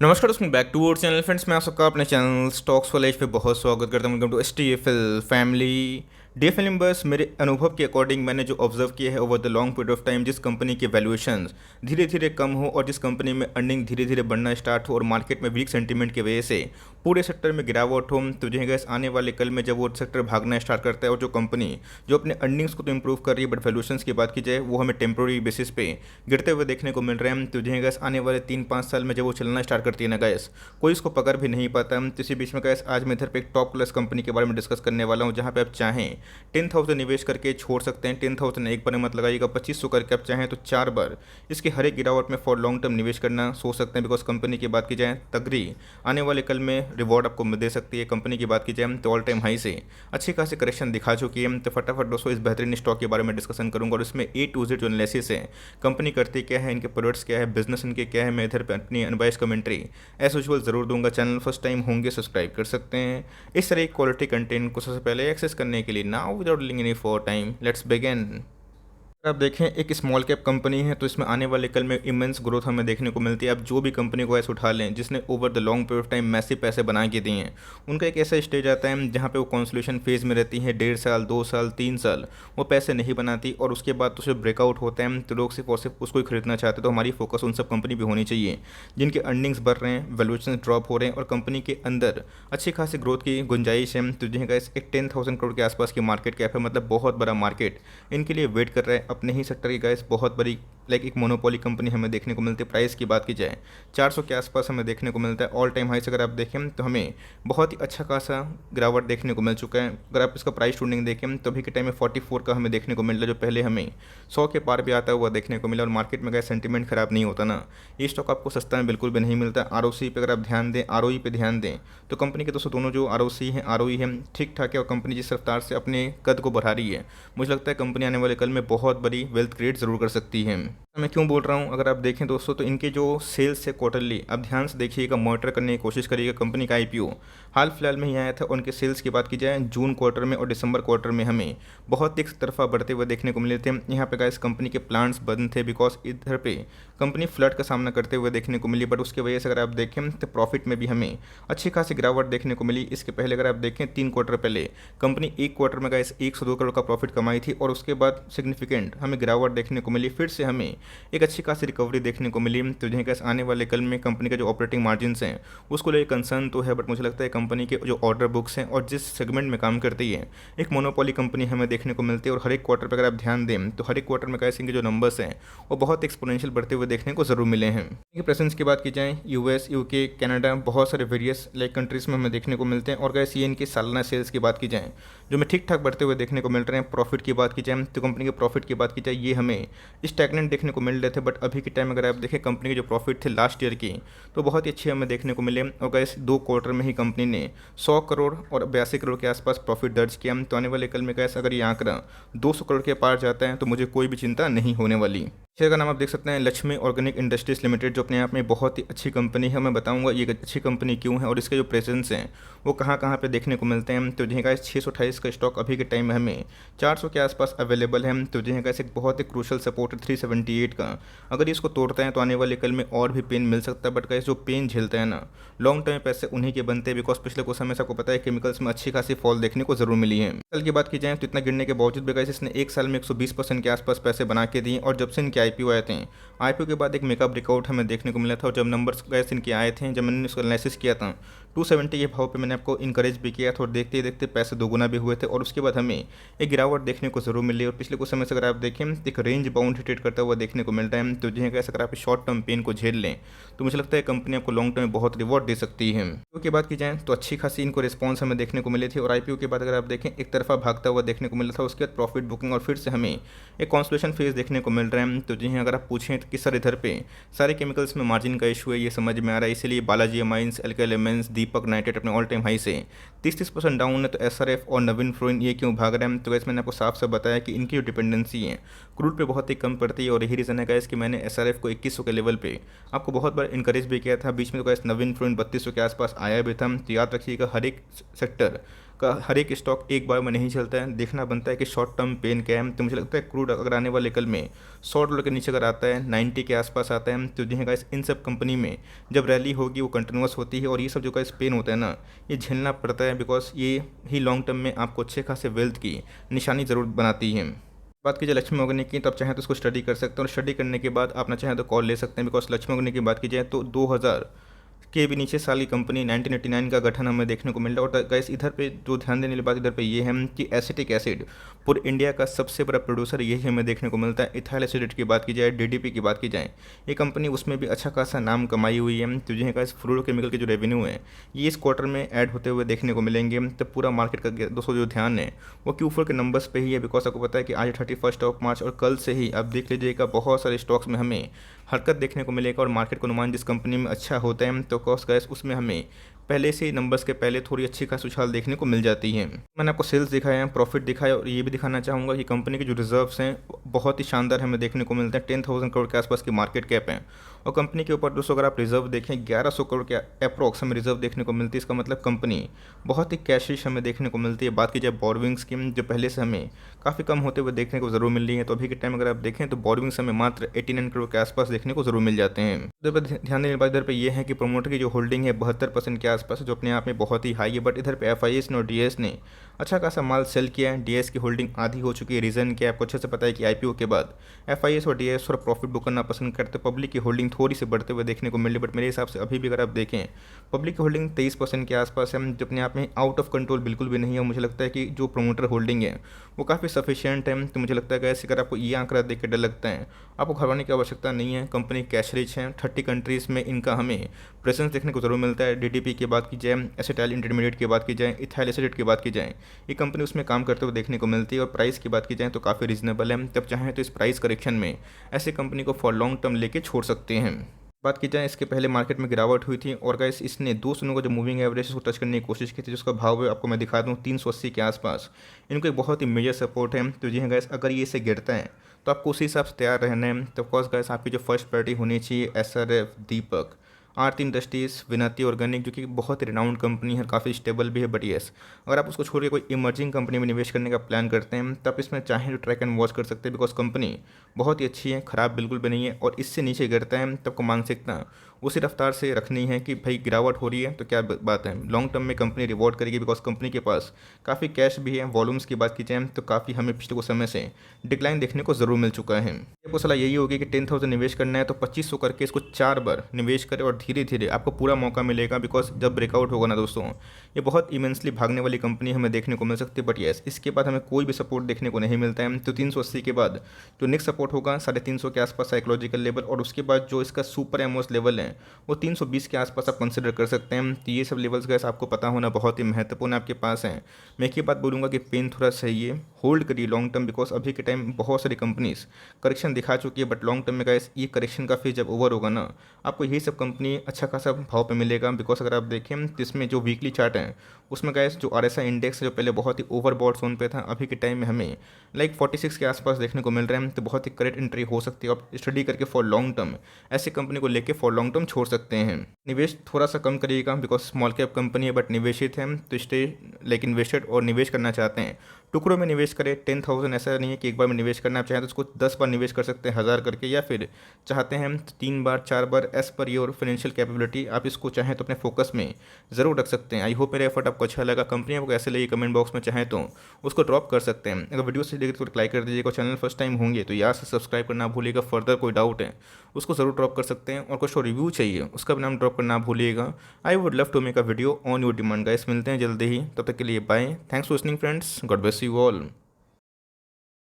नमस्कार दोस्तों, back to our channel friends. मैं आप सबका अपने चैनल स्टॉक्स वाले पे बहुत स्वागत करता हूँ। Welcome to STFL family. DFL members, मेरे अनुभव के अकॉर्डिंग मैंने जो ऑब्जर्व किया है over the long period of time, जिस कंपनी के वैल्यूएशन धीरे धीरे कम हो और जिस कंपनी में अर्निंग धीरे धीरे बढ़ना स्टार्ट हो और मार्केट में वीक सेंटीमेंट की वजह से पूरे सेक्टर में गिरावट हो, तो जो है आने वाले कल में जब वो सेक्टर भागना स्टार्ट करता है और जो कंपनी जो अपने अर्निंग्स को तो इंप्रूव कर रही है बट वैल्यूएशंस की बात की जाए वो हमें टेम्प्रोरी बेसिस पे गिरते हुए देखने को मिल रहे हैं, तो जो है आने वाले 3-5 साल में जब वो चलना स्टार्ट करती है ना गैस, कोई इसको पकड़ भी नहीं पाता। तो इसी बीच में गैस आज मैं इधर पे एक टॉप क्लास कंपनी के बारे में डिस्कस करने वाला हूँ, जहाँ पे आप चाहें 10,000 निवेश करके छोड़ सकते हैं। 10,000 एक बार मत लगाइएगा, 2500 करके आप चाहें तो 4 बार इसके हर एक गिरावट में फॉर लॉन्ग टर्म निवेश करना सोच सकते हैं। बिकॉज कंपनी की बात की जाए तगड़ी आने वाले कल में रिवॉर्ड आपको दे सकती है। कंपनी की बात की जाए तो ऑल टाइम हाई से अच्छी खासी करेक्शन दिखा चुकी है। तो फटाफट दोस्तों इस बेहतरीन स्टॉक के बारे में डिस्कशन करूंगा और इसमें A to Z जो एनालिसिस है, कंपनी करती क्या है, इनके प्रोडक्ट्स क्या है, बिजनेस इनके क्या है, मैं इधर पे अपनी अनबाइस कमेंट्री एज यूजुअल जरूर दूंगा। चैनल फर्स्ट टाइम होंगे सब्सक्राइब कर सकते हैं। इस तरह की क्वालिटी कंटेंट को सबसे पहले एक्सेस करने के लिए नाउ विदाउट लिंग any for time let's begin. अगर आप देखें एक स्मॉल कैप कंपनी है तो इसमें आने वाले कल में इमेंस ग्रोथ हमें देखने को मिलती है। अब जो भी कंपनी को ऐसे उठा लें जिसने over the long period of time massive पैसे बना के दिए हैं, उनका एक ऐसा स्टेज आता है जहाँ पे वो कॉन्सोल्यूशन फेज में रहती है। 1.5 साल 2 साल 3 साल वो पैसे नहीं बनाती और उसके बाद तो सिर्फ ब्रेकआउट होता है, तो लोग सिर्फ और सिर्फ उसको ही खरीदना चाहते हैं। तो हमारी फोकस उन सब कंपनी पर होनी चाहिए जिनके अर्निंग्स बढ़ रहे हैं, वैल्यूएशन ड्रॉप हो रहे हैं और कंपनी के अंदर अच्छी खासी ग्रोथ की गुंजाइश है। तो जो है एक 10,000 करोड़ के आसपास की मार्केट कैप है, मतलब बहुत बड़ा मार्केट इनके लिए वेट कर रहा है। अपने ही सेक्टर की बहुत बड़ी लाइक एक मोनोपोली कंपनी हमें देखने को मिलती है। प्राइस की बात की जाए 400 के आसपास हमें देखने को मिलता है। ऑल टाइम हाई से अगर आप देखें तो हमें बहुत ही अच्छा खासा गिरावट देखने को मिल चुका है। अगर आप इसका प्राइस ट्रेंडिंग देखें तो अभी के टाइम में 44 का हमें देखने को मिल रहा है, जो पहले हमें 100 के पार भी आता हुआ देखने को मिला। और मार्केट में गए सेंटीमेंट खराब नहीं होता ना, ये स्टॉक आपको सस्ता में बिल्कुल भी नहीं मिलता। ROC पे अगर आप ध्यान दें, ROE पे ध्यान दें तो कंपनी के दोस्तों दोनों जो ROC है ROE है ठीक ठाक है और कंपनी जिस रफ्तार से अपने कद को बढ़ा रही है, मुझे लगता है कंपनी आने वाले कल में बहुत बड़ी वेल्थ क्रिएट जरूर कर सकती है। मैं क्यों बोल रहा हूँ, अगर आप देखें दोस्तों तो इनके जो सेल्स है क्वार्टरली आप ध्यान से देखिएगा, मॉनिटर करने की कोशिश करिएगा। कंपनी का IPO हाल फिलहाल में ही आया था। उनके सेल्स की बात की जाए जून क्वार्टर में और दिसंबर क्वार्टर में हमें बहुत एक तरफा बढ़ते हुए देखने को मिले थे। यहाँ पे गाइस कंपनी के प्लांट्स बंद थे बिकॉज इधर पे कंपनी फ्लड का सामना करते हुए देखने को मिली। बट उसकी वजह से अगर आप देखें तो प्रॉफिट में भी हमें अच्छी खासी गिरावट देखने को मिली। इसके पहले अगर आप देखें 3 क्वार्टर पहले कंपनी एक क्वार्टर में गाइस 102 करोड़ का प्रॉफिट कमाई थी और उसके बाद सिग्निफिकेंट हमें गिरावट देखने को मिली। फिर से हमें एक अच्छी खासी रिकवरी देखने को मिली। तो जो है आने वाले कल में कंपनी का जो ऑपरेटिंग मार्जिन हैं उसको लेकर कंसर्न तो है, बट मुझे लगता है कंपनी के जो ऑर्डर बुक्स हैं और जिस सेगमेंट में काम करती है एक मोनोपोली कंपनी हमें देखने को मिलती है। और हर एक क्वार्टर पर अगर आप ध्यान दें तो हर एक क्वार्टर में कैसे इनके जो नंबर्स हैं वो बहुत एक्सपोनेंशियल बढ़ते हुए देखने को जरूर मिले हैं। इनकी प्रेजेंस की बात की जाए US UK कनाडा बहुत सारे वेरियस लाइक कंट्रीज में हमें देखने को मिलते हैं। और गैस ये इनकी सालाना सेल्स की बात की जाए जो हमें ठीक ठाक बढ़ते हुए देखने को मिल रहे हैं। प्रॉफिट की बात की जाए तो कंपनी के प्रॉफिट की बात की जाए ये हमें स्टैगनेंट देखने को मिल रहे थे, बट अभी के टाइम अगर आप देखें कंपनी के जो प्रॉफिट थे लास्ट ईयर की तो बहुत ही अच्छे हमें देखने को मिले। और गैस 2 क्वार्टर में ही कंपनी ने 100 करोड़ और 82 करोड़ के आसपास प्रॉफिट दर्ज किया। तो आने वाले कल में गैस अगर ये आंकड़ा 200 करोड़ के पार जाता है तो मुझे कोई भी चिंता नहीं होने वाली। शेयर का नाम आप देख सकते हैं लक्ष्मी ऑर्गेनिक इंडस्ट्रीज लिमिटेड, जो अपने आप में बहुत ही अच्छी कंपनी है। मैं बताऊंगा ये अच्छी कंपनी क्यों है और इसके जो प्रेजेंस हैं वो कहाँ कहाँ पे देखने को मिलते हैं। तो जी गाइस 628 का स्टॉक अभी के टाइम में हमें 400 के आसपास अवेलेबल है। तो जी गाइस एक बहुत ही क्रूशल सपोर्ट है 378 का, अगर इसको तोड़ते हैं तो आने वाले कल में और भी पेन मिल सकता है। बट गाइस जो पेन झेलते हैं ना लॉन्ग टर्म पैसे उन्हीं के बनते हैं, बिकॉज पिछले कुछ समय से आपको पता है केमिकल्स में अच्छी खासी फॉल देखने को जरूर मिली है। कल की बात की जाए तो इतना गिरने के बावजूद भी गाइस इसने एक साल में 120% के आसपास पैसे बना के दिए। और जब से इनके IPO आए थे IPO के बाद एक मेकअप ब्रेकआउट हमें देखने को मिला था। और जब नंबर्स गैस इनके आए थे, जब मैंने इसको एनालिसिस किया था 270 के भाव पे मैंने आपको इनकरेज भी किया था और देखते ही देखते पैसे दोगुना भी हुए थे। और उसके बाद हमें एक गिरावट देखने को जरूर मिली और पिछले कुछ समय से अगर आप देखें एक रेंज बाउंड ट्रेड करता हुआ देखने को मिल रहा है। तो जो है कैसे अगर आप शॉर्ट टर्म पेन को झेल लें तो मुझे लगता है कंपनी आपको लॉन्ग टर्म में बहुत रिवॉर्ड दे सकती है। IPO की बात की जाए तो अच्छी खासी इनको रिस्पॉन्स हमें देखने को मिली थी। और IPO के बाद अगर आप देखें एक तरफा भागता हुआ देखने को मिला था, उसके बाद प्रॉफिट बुकिंग और फिर से हमें एक कॉन्सोलेशन फेज देखने को मिल रहा है। तो जी अगर आप पूछें तो किस सर इधर पे सारे केमिकल्स में मार्जिन का इशू है ये समझ में आ रहा है, इसीलिए बालाजी अमाइंस, एल्केल एलिमेंट्स, दीपक नाइट्रेट अपने ऑल टाइम हाई से 30% डाउन है। तो SRF और नवीन फ्लोरिन ये क्यों भाग रहे हैं, तो वैसे मैंने आपको साफ साफ बताया कि इनकी जो डिपेंडेंसी है क्रूड पे बहुत ही कम पड़ती है। और यही रीज़न है गैस कि मैंने SRF को 2100 के लेवल पे आपको बहुत बार इंकरेज भी किया था। बीच में तो गैस नवीन फ्लोरिन 3200 के आसपास आया भी था। तो याद रखिएगा हर एक सेक्टर का हर एक स्टॉक एक बार में नहीं चलता है, देखना बनता है कि शॉर्ट टर्म पेन क्या है। तो मुझे लगता है क्रूड अगर आने वाले कल में $100 के नीचे अगर आता है, 90 के आसपास आता है, तो जो है गाइस इन सब कंपनी में जब रैली होगी वो कंटिन्यूस होती है, और ये सब जो गाइस पेन होता है ना, ये झेलना पड़ता है, बिकॉज ये ही लॉन्ग टर्म में आपको अच्छे खासे वेल्थ की निशानी ज़रूर बनाती है। बात की जाए लक्ष्मी ऑर्गेनिक की, तो आप चाहें तो उसको स्टडी कर सकते हैं, और स्टडी करने के बाद आप ना चाहें तो कॉल ले सकते हैं, बिकॉज लक्ष्मी ऑर्गेनिक की बात की जाए तो 2000 के भी नीचे साल की कंपनी 1989 का गठन हमें देखने को मिल रहा है। और गाइस इधर पे जो ध्यान देने वाली बात इधर पे ये है कि एसिटिक एसिड पूरे इंडिया का सबसे बड़ा प्रोड्यूसर यही हमें देखने को मिलता है। इथाइल एसिडेट की बात की जाए, डीडीपी की बात की जाए, ये कंपनी उसमें भी अच्छा खासा नाम कमाई हुई है। तो जो है गाइस फ्लोरोकेमिकल के जो रेवेन्यू है ये इस क्वार्टर में ऐड होते हुए देखने को मिलेंगे। तो पूरा मार्केट का दोस्तों जो ध्यान है वो Q4 के नंबर्स पे ही है, बिकॉज आपको पता है कि आज 31 मार्च और कल से ही आप देख लीजिएगा बहुत सारे स्टॉक्स में हमें हरकत देखने को मिलेगा, और मार्केट का अनुमान जिस कंपनी में अच्छा होता है तो कॉस्ट गाइस उसमें हमें पहले से ही नंबर्स के पहले थोड़ी अच्छी खासी उछाल देखने को मिल जाती है। मैंने आपको सेल्स दिखाया है, प्रॉफिट दिखाया, और ये भी दिखाना चाहूँगा कि कंपनी के जो रिजर्व्स हैं बहुत ही शानदार हमें देखने को मिलते हैं। 10,000 करोड़ के आसपास की मार्केट कैप है, और कंपनी के ऊपर दोस्तों अगर आप रिजर्व देखें 1100 करोड़ के अप्रॉक्स हमें रिजर्व देखने को मिलती है। इसका मतलब कंपनी बहुत ही कैशिश हमें देखने को मिलती है। बात की जाए बोरोविंग्स की, जो पहले से हमें काफ़ी कम होते हुए देखने को ज़रूर मिल रही है, तो अभी के टाइम अगर आप देखें तो बोरोविंग्स हमें मात्र 89 करोड़ के आसपास देखने को ज़रूर मिल जाते हैं। इधर पर ध्यान देने वाली इधर पर यह है कि प्रोमोटर की जो होल्डिंग है 72% के आसपास है, जो अपने आप में बहुत ही हाई है। बट इधर पे FIS ने और DS ने अच्छा खासा माल सेल किया है। DS की होल्डिंग आधी हो चुकी है। रीज़न क्या है आपको अच्छे से पता है कि IPO के बाद FIS और DS थोड़ा प्रॉफिट बुक करना पसंद करते, पब्लिक की होल्डिंग थोड़ी सी बढ़ते हुए देखने को मिल रही। बट मेरे हिसाब से अभी भी अगर आप देखें पब्लिक की होल्डिंग 23% के आसपास है, जो अपने आप में आउट ऑफ कंट्रोल बिल्कुल भी नहीं है। मुझे लगता है कि जो प्रोमोटर होल्डिंग है वो काफ़ी सफिशियंट है। तो मुझे लगता है कि अगर आपको ये आंकड़ा देख के डर लगता है, आपको घबराने की आवश्यकता नहीं है। कंपनी कैश रिच है, 30 कंट्रीज़ में इनका हमें प्रेजेंस देखने को ज़रूर मिलता है। DDP की बात की जाए, एसिटाइल इंटरमीडिएट की बात की जाए, इथाइल एसिडेट की बात की जाए, ये कंपनी उसमें काम करते हुए देखने को मिलती है। और प्राइस की बात की जाए तो काफ़ी रीजनेबल है। तब चाहें तो इस प्राइस करेक्शन में ऐसे कंपनी को फॉर लॉन्ग टर्म लेके छोड़ सकते हैं। बात की जाए इसके पहले मार्केट में गिरावट हुई थी, और गाइस इसने 2 दिनों का जो मूविंग एवरेज को टच करने की कोशिश की थी, जिसका भाव है आपको मैं दिखा दूँ 380 के आसपास। इनको एक बहुत ही मेजर सपोर्ट है। तो जी हाँ गाइस, अगर ये इसे गिरता है तो आपको उसी हिसाब से तैयार रहना है। तो ऑफकोर्स गाइस आपकी जो फर्स्ट प्रायोरिटी होनी चाहिए SRF, दीपक, आरती इंडस्ट्रीज़, विनती ऑर्गेनिक, जो कि बहुत ही रिनाउंड कंपनी है, काफ़ी स्टेबल भी है। बट येस, अगर आप उसको छोड़ के कोई इमर्जिंग कंपनी में निवेश करने का प्लान करते हैं तब इसमें चाहें तो ट्रैक एंड वॉच कर सकते हैं, बिकॉज कंपनी बहुत ही अच्छी है, ख़राब बिल्कुल भी नहीं है। और इससे नीचे गिरता है तब को मानसिकता उसी रफ्तार से रखनी है कि भाई गिरावट हो रही है तो क्या बात है, लॉन्ग टर्म में कंपनी रिवॉर्ड करेगी, बिकॉज कंपनी के पास काफ़ी कैश भी है। वॉल्यूम्स की बात की जाए तो काफ़ी हमें पिछले कुछ समय से डिक्लाइन देखने को ज़रूर मिल चुका है। आपको सलाह यही होगी कि 10,000 निवेश करना है तो 2500 करके इसको 4 बार निवेश करें, और धीरे धीरे आपको पूरा मौका मिलेगा। बिकॉज जब ब्रेकआउट होगा ना दोस्तों, ये बहुत इमेंसली भागने वाली कंपनी हमें देखने को मिल सकती है। बट येस, इसके बाद हमें कोई भी सपोर्ट देखने को नहीं मिलता है। तो 380 के बाद जो नेक्स्ट सपोर्ट होगा 350 के आसपास साइकोलॉजिकल लेवल, और उसके बाद जो इसका सुपर एमओएस लेवल है वो 320 के आसपास आप कंसिडर कर सकते हैं। तो ये सब लेवल्स गैस आपको पता होना बहुत ही महत्वपूर्ण आपके पास है। मैं एक ही बात बोलूँगा कि पेन थोड़ा सही है, होल्ड करिए लॉन्ग टर्म, बिकॉज अभी के टाइम बहुत सारी कंपनीज करेक्शन दिखा चुकी है। बट लॉन्ग टर्म में गैस ये करेक्शन का फेज जब ओवर होगा ना, आपको यही सब कंपनी अच्छा खासा भाव पे मिलेगा। बिकॉज अगर आप देखें तो इसमें जो वीकली चार्ट है उसमें गैस जो RSI इंडेक्स है जो पहले बहुत ही ओवरबॉट जोन पे था, अभी के टाइम में हमें 46 के आसपास देखने को मिल रहे हैं। तो बहुत ही करेक्ट एंट्री हो सकती है। आप स्टडी करके फॉर लॉन्ग टर्म ऐसी कंपनी को लेके फॉर लॉन्ग टर्म छोड़ सकते हैं। निवेश थोड़ा सा कम करिएगा, बिकॉज स्मॉल कैप कंपनी है बट निवेशित है, तो स्टे इन्वेस्टेड और निवेश करना चाहते हैं टुकड़ों में निवेश करें। 10,000 ऐसा नहीं है कि एक बार में निवेश करना, आप चाहें तो उसको 10 बार निवेश कर सकते हैं 1000 करके, या फिर चाहते हैं तो 3 बार 4 बार as per your financial capability आप इसको चाहें तो अपने फोकस में ज़रूर रख सकते हैं। आई होप मेरा एफर्ट आपको अच्छा लगा। कंपनी आपको ऐसे लगी कमेंट बॉक्स में चाहें तो उसको ड्रॉप कर सकते हैं। अगर वीडियो से लगे तो लाइक कर दीजिएगा। चैनल फर्स्ट टाइम होंगे तो यहाँ से सब्सक्राइब करना भूलिएगा। फर्दर कोई डाउट है उसको ज़रूर ड्रॉप कर सकते हैं, और कुछ रिव्यू चाहिए उसका भी नाम ड्रॉप करना भूलिएगा। I would love to make a video on your demand guys. मिलते हैं जल्दी ही, तब तक के लिए bye. Thanks for listening friends, God bless you all.